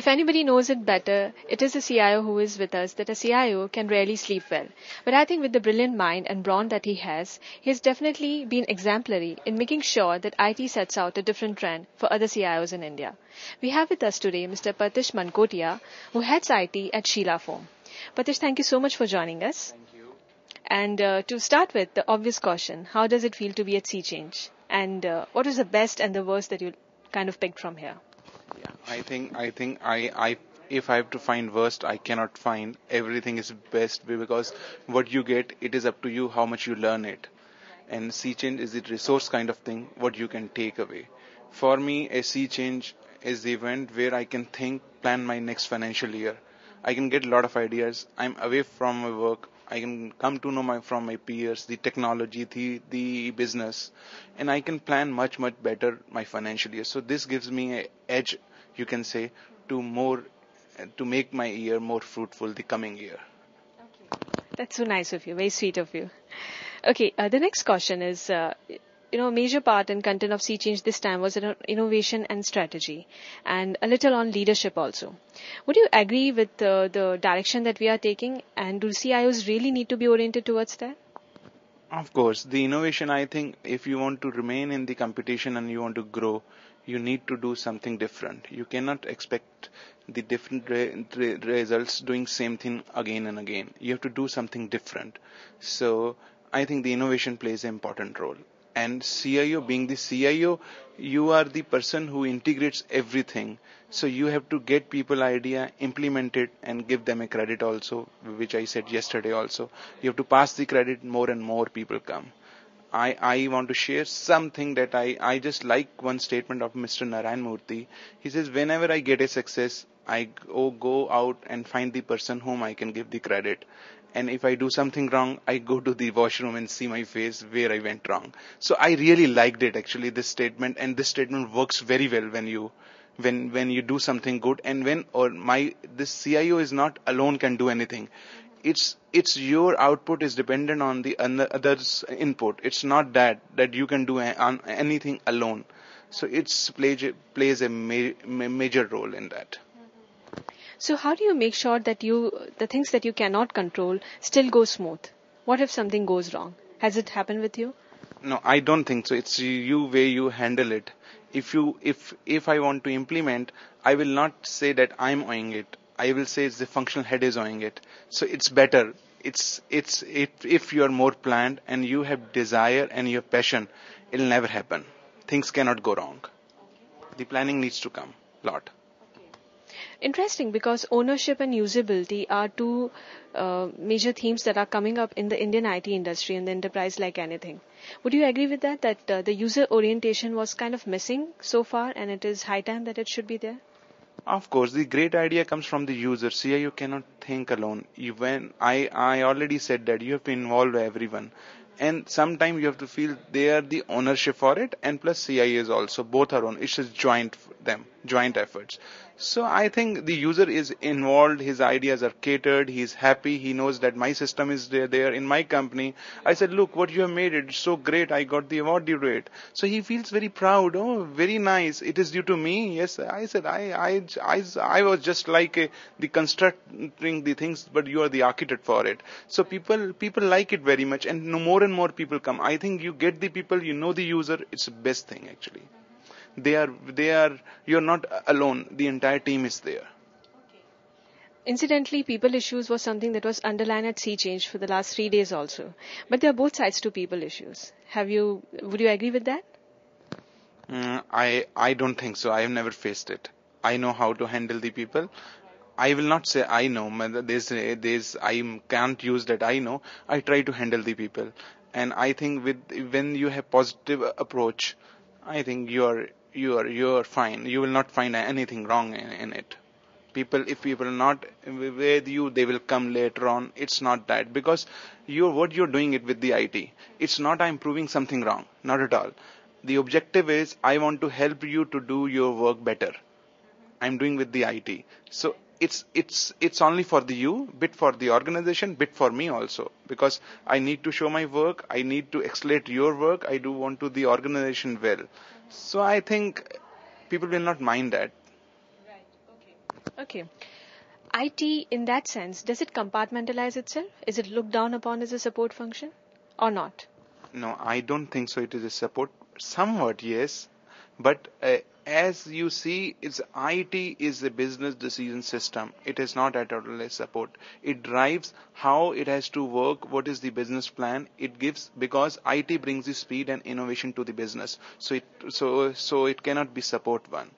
If anybody knows it better, it is a CIO who is with us, that a CIO can rarely sleep well. But I think with the brilliant mind and brawn that he has definitely been exemplary in making sure that IT sets out a different trend for other CIOs in India. We have with us today Mr. Pertisth Mankotiya, who heads IT at Sheela Foam. Pertisth, thank you so much for joining us. Thank you. And to start with, the obvious question, how does it feel to be at Sea Change? And what is the best and the worst that you kind of picked from here? Yeah, I think if I have to find worst, I cannot find. Everything is best because what you get, it is up to you how much you learn it. And sea change is the resource kind of thing what you can take away. For me, a sea change is the event where I can think, plan my next financial year. I can get a lot of ideas. I'm away from my work. I can come to know from my peers, the technology, the business, and I can plan much better my financial year. So this gives me an edge, you can say, to make my year more fruitful the coming year. That's so nice of you. Very sweet of you. Okay, the next question is, a major part and content of Sea Change this time was around innovation and strategy, and a little on leadership also. Would you agree with the direction that we are taking, and do CIOs really need to be oriented towards that? Of course, the innovation, I think, if you want to remain in the competition and you want to grow, you need to do something different. You cannot expect the different results doing same thing again and again. You have to do something different. So I think the innovation plays an important role. And CIO, being the CIO, you are the person who integrates everything. So you have to get people idea, implement it, and give them a credit also, which I said yesterday also. You have to pass the credit, more and more people come. I want to share something that I just like one statement of Mr. Narayan Murthy. He says, whenever I get a success, I go out and find the person whom I can give the credit. And if I do something wrong, I go to the washroom and see my face where I went wrong. So I really liked it actually, this statement, and this statement works very well when you do something good, and this CIO is not alone can do anything. It's your output is dependent on the others' input. It's not that you can do anything alone. So it's plays a major role in that. So how do you make sure that the things that you cannot control still go smooth? What if something goes wrong? Has it happened with you? No, I don't think so. It's you way you handle it. If I want to implement, I will not say that I'm owing it. I will say it's the functional head is owing it. So it's better. If you are more planned and you have desire and you have passion, it'll never happen. Things cannot go wrong. The planning needs to come a lot. Interesting, because ownership and usability are two major themes that are coming up in the Indian IT industry and the enterprise like anything. Would you agree with that the user orientation was kind of missing so far, and it is high time that it should be there? Of course, the great idea comes from the user. CIO cannot think alone. I already said that you have to involve everyone. And sometimes you have to feel they are the ownership for it, and plus CIO is also, both are on. It's just joint efforts. So I think the user is involved, his ideas are catered, he's happy, he knows that my system is there in my company. I said, look, what you have made, it's so great, I got the award due to it. So he feels very proud, oh, very nice, it is due to me. Yes, I said, I was just like the constructing the things, but you are the architect for it. So people like it very much, and more and more people come. I think you get the people, you know the user, it's the best thing actually. You're not alone. The entire team is there. Incidentally, people issues was something that was underlined at Sea Change for the last 3 days also. But there are both sides to people issues. Would you agree with that? I don't think so. I have never faced it. I know how to handle the people. I will not say I know. I can't use that I know. I try to handle the people. And I think when you have positive approach, I think you're fine. You will not find anything wrong in it. If people are not with you, they will come later on. It's not that, because what you're doing it with the IT. It's not I'm proving something wrong. Not at all. The objective is I want to help you to do your work better. I'm doing with the IT. So it's only for bit for the organization, bit for me also, because I need to show my work. I need to accelerate your work. I do want to the organization well. So I think people will not mind that. Right. Okay. Okay. IT, in that sense, does it compartmentalize itself? Is it looked down upon as a support function or not? No, I don't think so. It is a support. Somewhat, yes. But as you see, it's IT is a business decision system. It is not at all a support. It drives how it has to work, what is the business plan. It gives, because IT brings the speed and innovation to the business. So it cannot be support one.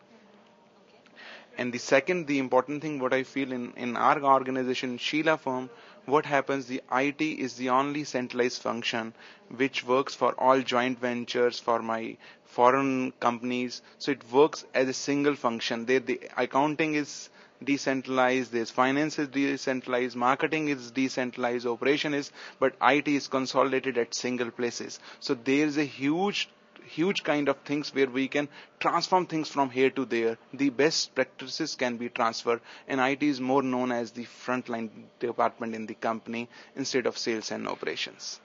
And the second, the important thing, what I feel in our organization, Sheela Foam, what happens, the IT is the only centralized function which works for all joint ventures, for my foreign companies. So it works as a single function. The accounting is decentralized, there's finance is decentralized, marketing is decentralized, operation is, but IT is consolidated at single places. So there's a huge kind of things where we can transform things from here to there. The best practices can be transferred, and IT is more known as the frontline department in the company instead of sales and operations.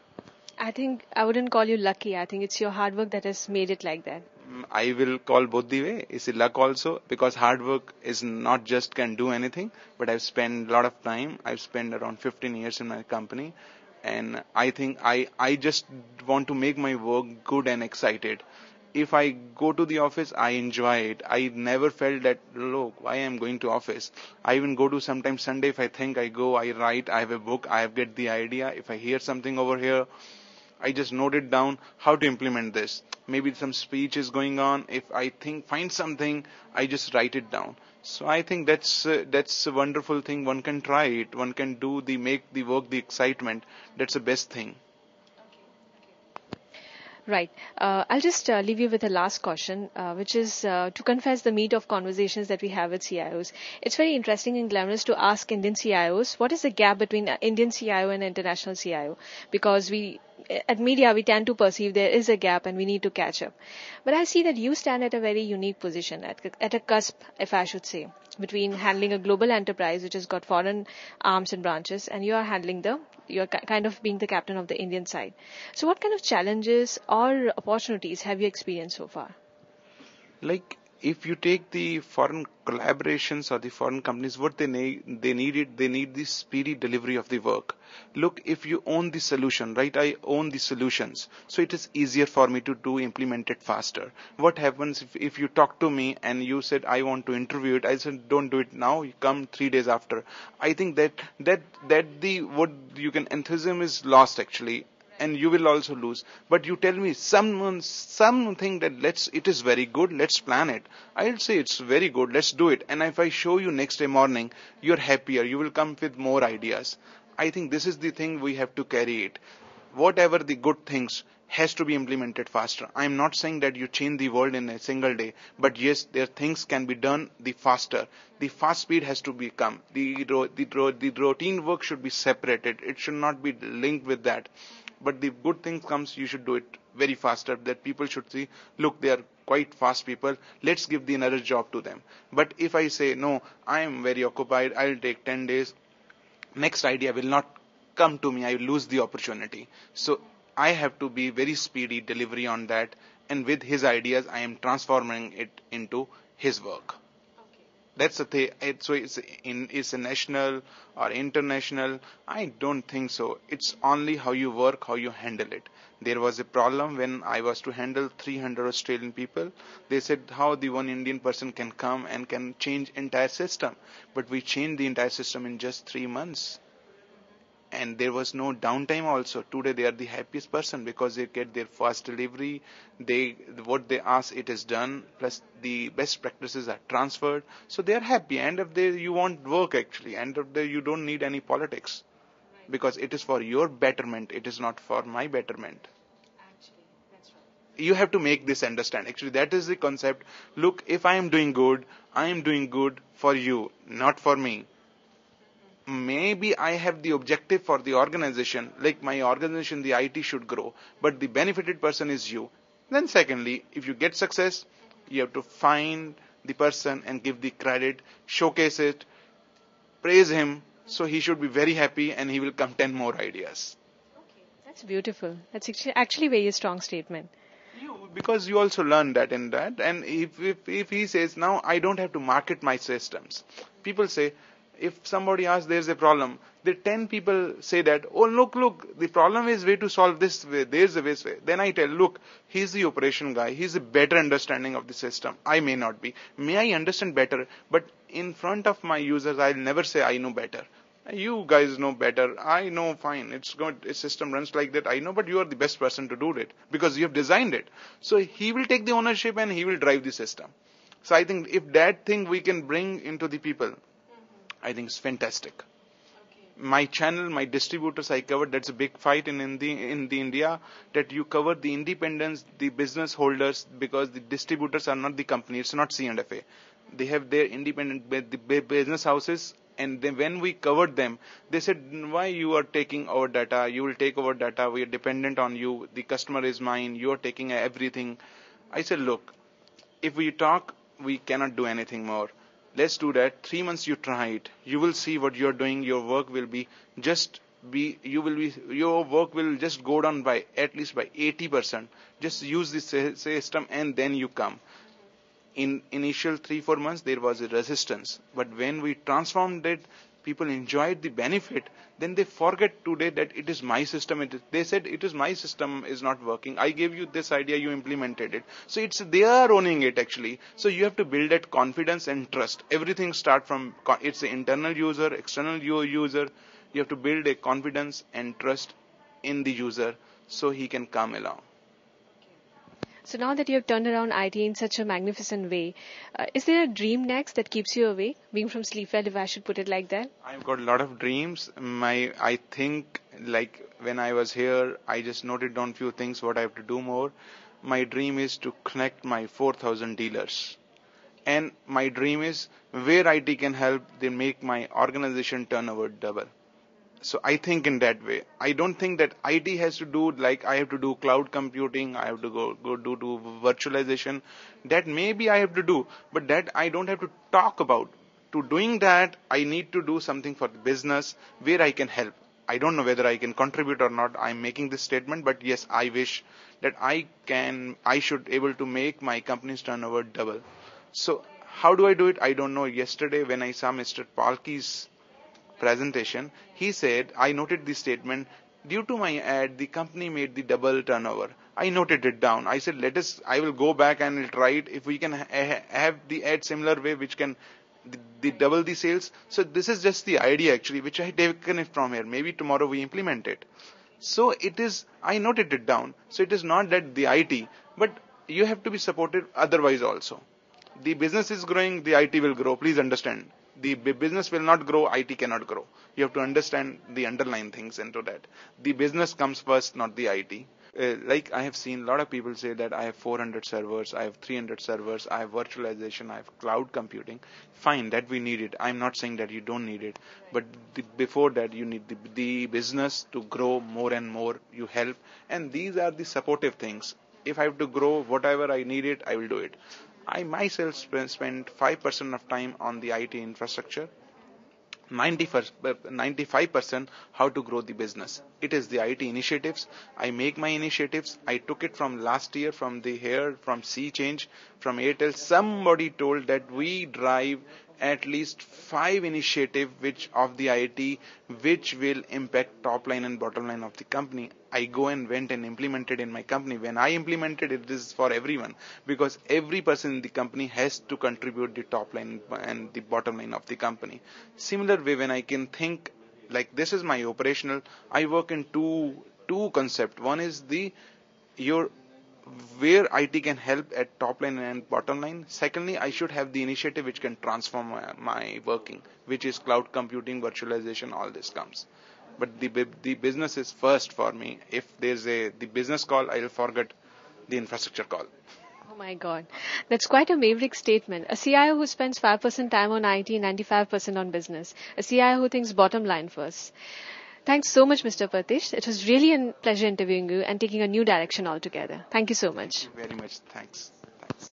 I think I wouldn't call you lucky. I think it's your hard work that has made it like that. I will call both the way. It's a luck also, because hard work is not just can do anything, but I've spent a lot of time. I've spent around 15 years in my company, and I think I just want to make my work good and excited. If I go to the office, I enjoy it. I never felt that, look, why I'm going to office. I even go to sometimes Sunday, if I think I go, I write, I have a book, I have get the idea. If I hear something over here, I just note it down how to implement this. Maybe some speech is going on. If I find something, I just write it down. So I think that's a wonderful thing. One can try it. One can make the work the excitement. That's the best thing. Right. I'll just leave you with a last question, which is to confess the meat of conversations that we have with CIOs. It's very interesting and glamorous to ask Indian CIOs what is the gap between Indian CIO and international CIO, because at media we tend to perceive there is a gap and we need to catch up. But I see that you stand at a very unique position, at a cusp, if I should say, between handling a global enterprise which has got foreign arms and branches, and you're kind of being the captain of the Indian side. So what kind of challenges or opportunities have you experienced so far? Like, if you take the foreign collaborations or the foreign companies, what they need the speedy delivery of the work. Look, if you own the solution, right? I own the solutions, so it is easier for me to implement it faster. What happens if you talk to me and you said I want to interview it? I said don't do it now. You come 3 days after. I think that the what you can enthusiasm is lost actually, and you will also lose. But you tell me something that it is very good, let's plan it. I'll say it's very good, let's do it. And if I show you next day morning, you're happier, you will come with more ideas. I think this is the thing we have to carry it. Whatever the good things has to be implemented faster. I'm not saying that you change the world in a single day, but yes, there things can be done the faster. The fast speed has to become. The routine work should be separated. It should not be linked with that. But the good thing comes, you should do it very faster, that people should see, look, they are quite fast people, let's give another job to them. But if I say, no, I am very occupied, I'll take 10 days, next idea will not come to me, I will lose the opportunity. So I have to be very speedy delivery on that, and with his ideas, I am transforming it into his work. That's the thing. It's a national or international. I don't think so. It's only how you work, how you handle it. There was a problem when I was to handle 300 Australian people. They said how the one Indian person can come and can change entire system. But we changed the entire system in just 3 months. And there was no downtime also. Today they are the happiest person because they get their fast delivery. What they ask, it is done. Plus the best practices are transferred. So they are happy. End of the day, you want work actually. End of the day, you don't need any politics. Because it is for your betterment. It is not for my betterment. Actually, that's right. You have to make this understand. Actually, that is the concept. Look, if I am doing good for you, not for me. Maybe I have the objective for the organization, like my organization, the IT should grow, but the benefited person is you. Then secondly, if you get success, you have to find the person and give the credit, showcase it, praise him, so he should be very happy and he will come 10 more ideas. Okay, that's beautiful. That's actually a very strong statement. Because you also learn that in that. And if he says, now I don't have to market my systems. People say, if somebody asks there's a problem, the 10 people say that, oh, look, the problem is way to solve this way, there's a way. Then I tell, look, he's the operation guy, he's a better understanding of the system. I may not be. May I understand better, but in front of my users, I'll never say I know better. You guys know better. I know, fine. It's good. A system runs like that. I know, but you are the best person to do it because you have designed it. So he will take the ownership and he will drive the system. So I think if that thing we can bring into the people, I think it's fantastic. My channel, my distributors, I covered. That's a big fight in the India, that you cover the independents, the business holders, because the distributors are not the company. It's not C&FA. They have their independent business houses. And then when we covered them, they said, why you are taking our data? You will take our data. We are dependent on you. The customer is mine. You are taking everything. I said, look, if we talk, we cannot do anything more. Let's do that. 3 months you try it. You will see what you're doing. Your work will your work will just go down by at least by 80%. Just use this system and then you come. In initial 3-4 months, there was a resistance. But when we transformed it, people enjoyed the benefit. Then they forget today that it is my system. They said it is my system is not working. I gave you this idea, you implemented it. So they are owning it actually. So you have to build that confidence and trust. Everything starts from, it's the internal user, external user. You have to build a confidence and trust in the user so he can come along. So now that you have turned around IT in such a magnificent way, is there a dream next that keeps you awake, being from SleepWell, if I should put it like that? I've got a lot of dreams. I think, like when I was here, I just noted down few things what I have to do more. My dream is to connect my 4,000 dealers. And my dream is where IT can help, they make my organization turnover double. So I think in that way. I don't think that IT has to do, like I have to do cloud computing, I have to go do virtualization. That maybe I have to do, but that I don't have to talk about. To doing that, I need to do something for the business where I can help. I don't know whether I can contribute or not. I'm making this statement, but yes, I wish that I should able to make my company's turnover double. So how do I do it? I don't know. Yesterday when I saw Mr. Palki's presentation, he said, I noted the statement, due to my ad, the company made the double turnover. I noted it down. I said, I will go back and I'll try it. If we can have the ad similar way, which can double the sales. So this is just the idea actually, which I had taken it from here. Maybe tomorrow we implement it. So I noted it down. So it is not that the IT, but you have to be supported otherwise also. The business is growing, the IT will grow. Please understand. The business will not grow, IT cannot grow. You have to understand the underlying things into that. The business comes first, not the IT. Like I have seen a lot of people say that I have 400 servers, I have 300 servers, I have virtualization, I have cloud computing. Fine, that we need it. I'm not saying that you don't need it. But before that, you need the business to grow more and more. You help. And these are the supportive things. If I have to grow whatever I need it, I will do it. I myself spend 5% of time on the IT infrastructure, 95% how to grow the business. It is the IT initiatives. I make my initiatives. I took it from last year from Sea Change, from Airtel. Somebody told that we drive at least 5 initiatives of the IT which will impact top line and bottom line of the company. I went and implemented in my company. When I implemented it, this is for everyone, because every person in the company has to contribute the top line and the bottom line of the company. Similar way, when I can think like this is my operational, I work in two concepts. One is where IT can help at top line and bottom line. Secondly, I should have the initiative which can transform my working, which is cloud computing, virtualization, all this comes. But the business is first for me. If there's the business call, I'll forget the infrastructure call. Oh my God. That's quite a maverick statement. A CIO who spends 5% time on IT and 95% on business. A CIO who thinks bottom line first. Thanks so much, Mr. Pertisth. It was really a pleasure interviewing you and taking a new direction altogether. Thank you so much. Thank you very much. Thanks.